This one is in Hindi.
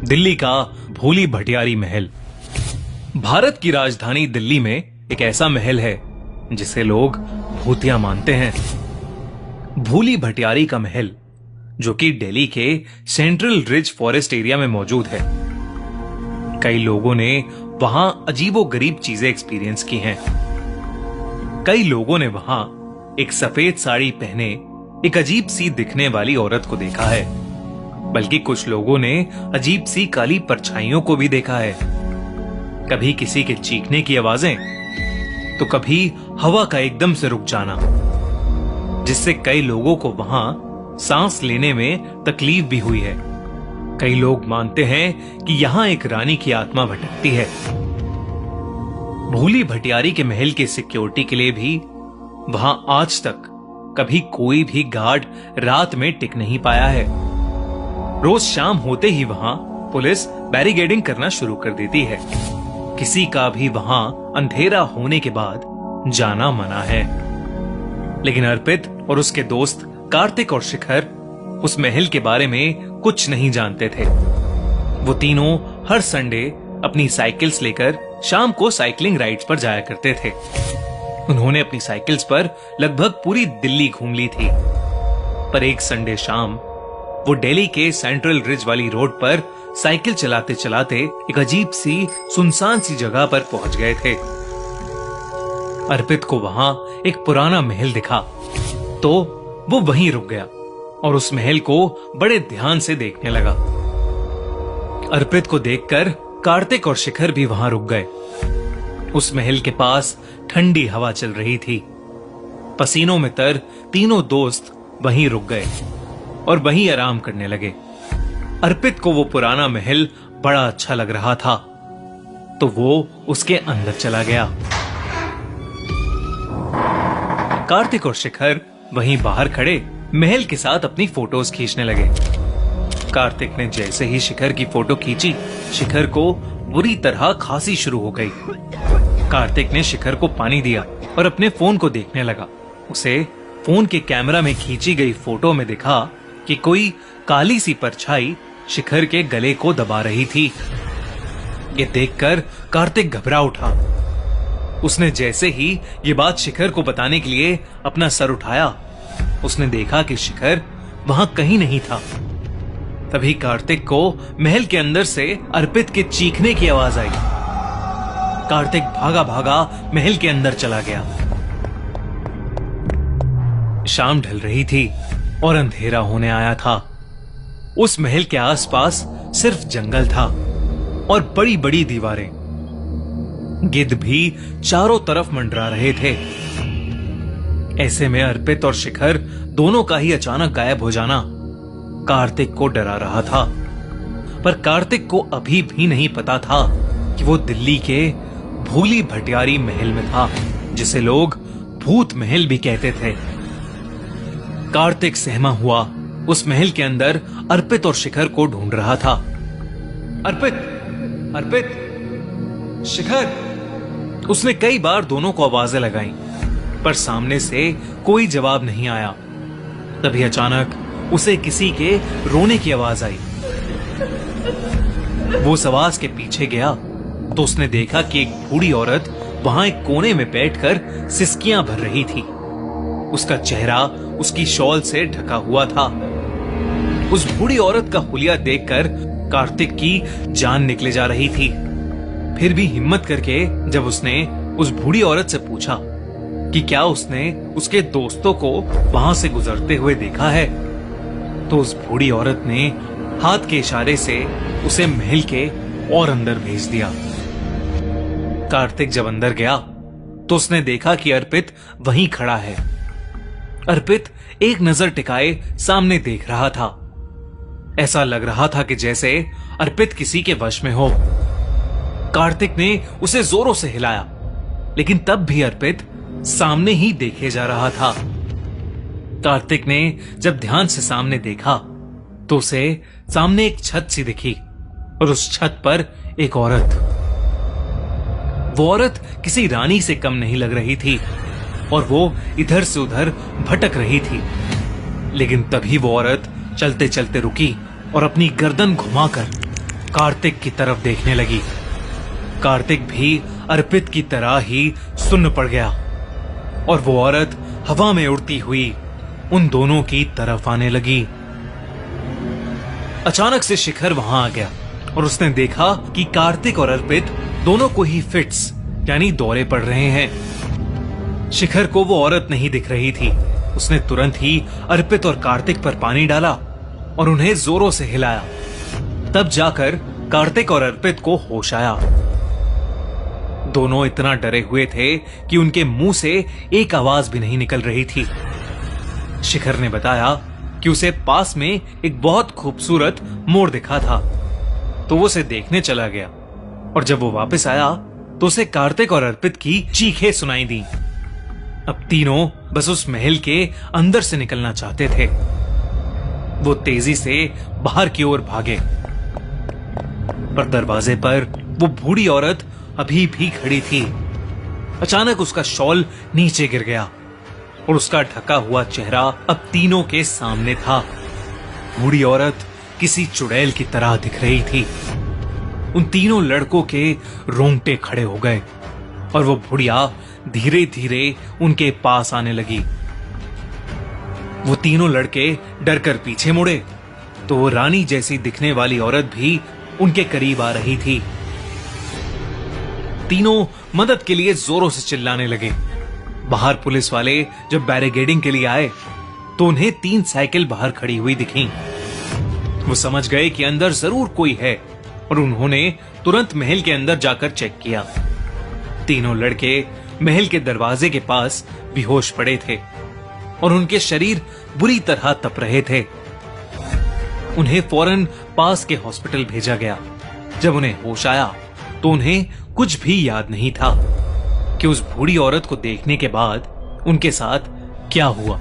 दिल्ली का भूली भटियारी महल। भारत की राजधानी दिल्ली में एक ऐसा महल है जिसे लोग भूतिया मानते हैं। भूली भटियारी का महल, जो कि दिल्ली के सेंट्रल रिज फॉरेस्ट एरिया में मौजूद है। कई लोगों ने वहां अजीबोगरीब चीजें एक्सपीरियंस की हैं। कई लोगों ने वहां एक सफेद साड़ी पहने एक अजीब सी दिखने वाली औरत को देखा है, बल्कि कुछ लोगों ने अजीब सी काली परछाइयों को भी देखा है। कभी किसी के चीखने की आवाजें, तो कभी हवा का एकदम से रुक जाना, जिससे कई लोगों को वहां सांस लेने में तकलीफ भी हुई है। कई लोग मानते हैं कि यहां एक रानी की आत्मा भटकती है। भूली भटियारी के महल के सिक्योरिटी के लिए भी वहां आज तक कभी कोई भी गार्ड रात में टिक नहीं पाया है। रोज शाम होते ही वहां पुलिस बैरिकेडिंग करना शुरू कर देती है। किसी का भी वहां अंधेरा होने के बाद जाना मना है। लेकिन अर्पित और उसके दोस्त कार्तिक और शिखर उस महल के बारे में कुछ नहीं जानते थे। वो तीनों हर संडे अपनी साइकिल्स लेकर शाम को साइकिलिंग राइड्स पर जाया करते थे। उन्होंने अपनी साइकिल्स पर लगभग पूरी दिल्ली घूम ली थी। पर एक संडे शाम वो दिल्ली के सेंट्रल रिज वाली रोड पर साइकिल चलाते चलाते एक अजीब सी सुनसान सी जगह पर पहुंच गए थे। अर्पित को वहां एक पुराना महल दिखा, तो वो वहीं रुक गया और उस महल को बड़े ध्यान से देखने लगा। अर्पित को देखकर कार्तिक और शिखर भी वहां रुक गए। उस महल के पास ठंडी हवा चल रही थी। पसीनों में तर तीनों दोस्त वहीं रुक गए और वहीं आराम करने लगे। अर्पित को वो पुराना महल बड़ा अच्छा लग रहा था, तो वो उसके अंदर चला गया। कार्तिक और शिखर वहीं बाहर खड़े महल के साथ अपनी फोटोज खींचने लगे। कार्तिक ने जैसे ही शिखर की फोटो खींची, शिखर को बुरी तरह खांसी शुरू हो गई। कार्तिक ने शिखर को पानी दिया और अपने फोन को देखने लगा। उसे फोन के कैमरा में खींची गई फोटो में दिखा कि कोई काली सी परछाई शिखर के गले को दबा रही थी। ये देखकर कार्तिक घबरा उठा। उसने जैसे ही ये बात शिखर को बताने के लिए अपना सर उठाया, उसने देखा कि शिखर वहां कहीं नहीं था। तभी कार्तिक को महल के अंदर से अर्पित के चीखने की आवाज आई। कार्तिक भागा भागा महल के अंदर चला गया। शाम ढल रही थी और अंधेरा होने आया था। उस महल के आसपास सिर्फ जंगल था और बड़ी बड़ी दीवारें। गिद्ध भी चारों तरफ मंडरा रहे थे। ऐसे में अर्पित और शिखर दोनों का ही अचानक गायब हो जाना कार्तिक को डरा रहा था। पर कार्तिक को अभी भी नहीं पता था कि वो दिल्ली के भूली भटियारी महल में था, जिसे लोग भूत महल भी कहते थे। कार्तिक सहमा हुआ उस महल के अंदर अर्पित और शिखर को ढूंढ रहा था। अर्पित, अर्पित, शिखर। उसने कई बार दोनों को आवाजें लगाई, पर सामने से कोई जवाब नहीं आया। तभी अचानक उसे किसी के रोने की आवाज आई। वो उस आवाज के पीछे गया तो उसने देखा कि एक बूढ़ी औरत वहां एक कोने में बैठकर सिसकियां भर रही थी। उसका चेहरा उसकी शॉल से ढका हुआ था। उस बूढ़ी औरत का हुलिया देखकर कार्तिक की जान निकले जा रही थी। फिर भी हिम्मत करके जब उसने उस बूढ़ी औरत से पूछा कि क्या उसने उसके दोस्तों को वहां से गुजरते हुए देखा है, तो उस बूढ़ी औरत ने हाथ के इशारे से उसे महल के और अंदर भेज दिया। कार्तिक जब अंदर गया तो उसने देखा कि अर्पित वहीं खड़ा है। अर्पित एक नजर टिकाए सामने देख रहा था। ऐसा लग रहा था कि जैसे अर्पित किसी के वश में हो। कार्तिक ने उसे जोरों से हिलाया, लेकिन तब भी अर्पित सामने ही देखे जा रहा था। कार्तिक ने जब ध्यान से सामने देखा तो उसे सामने एक छत सी दिखी और उस छत पर एक औरत। वो औरत किसी रानी से कम नहीं लग रही थी और वो इधर से उधर भटक रही थी। लेकिन तभी वो औरत चलते चलते रुकी और अपनी गर्दन घुमाकर कार्तिक की तरफ देखने लगी। कार्तिक भी अर्पित की तरह ही सुन्न पड़ गया और वो औरत हवा में उड़ती हुई उन दोनों की तरफ आने लगी। अचानक से शिखर वहां आ गया और उसने देखा कि कार्तिक और अर्पित दोनों को ही फिट्स यानी दौरे पड़ रहे हैं। शिखर को वो औरत नहीं दिख रही थी। उसने तुरंत ही अर्पित और कार्तिक पर पानी डाला और उन्हें जोरों से हिलाया। तब जाकर कार्तिक और अर्पित को होश आया। दोनों इतना डरे हुए थे कि उनके मुंह से एक आवाज भी नहीं निकल रही थी। शिखर ने बताया कि उसे पास में एक बहुत खूबसूरत मोर दिखा था, तो वो उसे देखने चला गया और जब वो वापस आया तो उसे कार्तिक और अर्पित की चीखें सुनाई दी। अब तीनों बस उस महल के अंदर से निकलना चाहते थे। वो तेजी से बाहर की ओर भागे, पर दरवाजे पर वो बूढ़ी औरत अभी भी खड़ी थी। अचानक उसका शॉल नीचे गिर गया और उसका ढका हुआ चेहरा अब तीनों के सामने था। बूढ़ी औरत किसी चुड़ैल की तरह दिख रही थी। उन तीनों लड़कों के रोंगटे खड़े हो गए और वो बुढ़िया धीरे धीरे उनके पास आने लगी। वो तीनों लड़के डरकर पीछे मुड़े तो वो रानी जैसी दिखने वाली औरत भी उनके करीब आ रही थी। तीनों मदद के लिए जोरों से चिल्लाने लगे। बाहर पुलिस वाले जब बैरिकेडिंग के लिए आए तो उन्हें 3 साइकिल बाहर खड़ी हुई दिखी। वो समझ गए कि अंदर जरूर कोई है और उन्होंने तुरंत महल के अंदर जाकर चेक किया। तीनों लड़के महल के दरवाजे के पास बेहोश पड़े थे और उनके शरीर बुरी तरह तप रहे थे। उन्हें फौरन पास के हॉस्पिटल भेजा गया। जब उन्हें होश आया तो उन्हें कुछ भी याद नहीं था कि उस बूढ़ी औरत को देखने के बाद उनके साथ क्या हुआ।